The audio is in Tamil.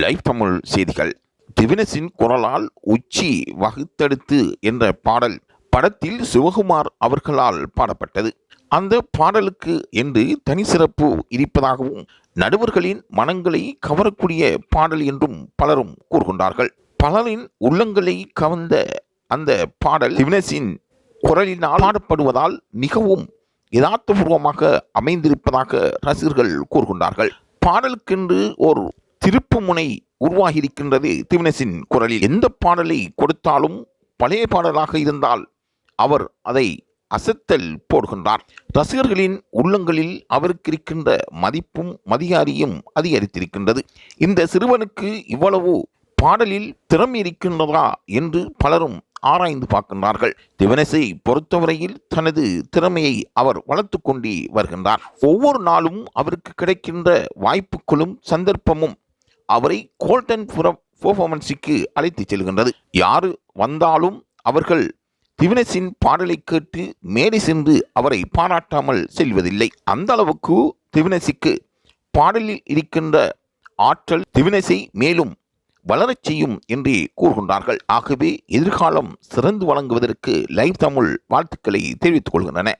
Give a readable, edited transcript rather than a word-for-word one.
லைவ் தமிழ் செய்திகள். திவினஸின் குரலால் உச்சி வகுத்தெடுத்து என்ற பாடல் படத்தில் சிவகுமார் அவர்களால் பாடப்பட்டது. அந்த பாடலுக்கு என்று தனி சிறப்பு இருப்பதாகவும் நடுவர்களின் மனங்களை கவரக்கூடிய பாடல் என்றும் பலரும் கூறுகின்றார்கள். பலரின் உள்ளங்களை கவர்ந்த அந்த பாடல் திவினஸின் குரலினால் பாடப்படுவதால் மிகவும் யதார்த்தபூர்வமாக அமைந்திருப்பதாக ரசிகர்கள் கூறுகின்றார்கள். பாடலுக்கென்று ஒரு திருப்பு முனை உருவாகியிருக்கின்றது. திவினஸின் குரலில் எந்த பாடலை கொடுத்தாலும் பழைய பாடலாக இருந்தால் அவர் அதை அசத்தல் போடுகின்றார். ரசிகர்களின் உள்ளங்களில் அவருக்கு இருக்கின்ற மதிப்பும் மதியாரியும் அதிகரித்திருக்கின்றது. இந்த சிறுவனுக்கு இவ்வளவு பாடலில் திறமை இருக்கின்றதா என்று பலரும் ஆராய்ந்து பார்க்கின்றார்கள். திவினஸை பொறுத்தவரையில் தனது திறமையை அவர் வளர்த்து கொண்டே வருகின்றார். ஒவ்வொரு நாளும் அவருக்கு கிடைக்கின்ற வாய்ப்புகளும் சந்தர்ப்பமும் அவரை கோல்டன் பெர்ஃபார்மன்ஸுக்கு அழைத்து செல்கின்றது. யாரு வந்தாலும் அவர்கள் திவினஸின் பாடலை கேட்டு மேடை சென்று அவரை பாராட்டாமல் செல்வதில்லை. அந்த அளவுக்கு திவினஸுக்கு பாடலில் இருக்கின்ற ஆற்றல் திவினஸை மேலும் வளரச் செய்யும் என்றே கூறுகின்றார்கள். ஆகவே எதிர்காலம் சிறந்து வழங்குவதற்கு லைவ் தமிழ் வாழ்த்துக்களை தெரிவித்துக் கொள்கின்றன.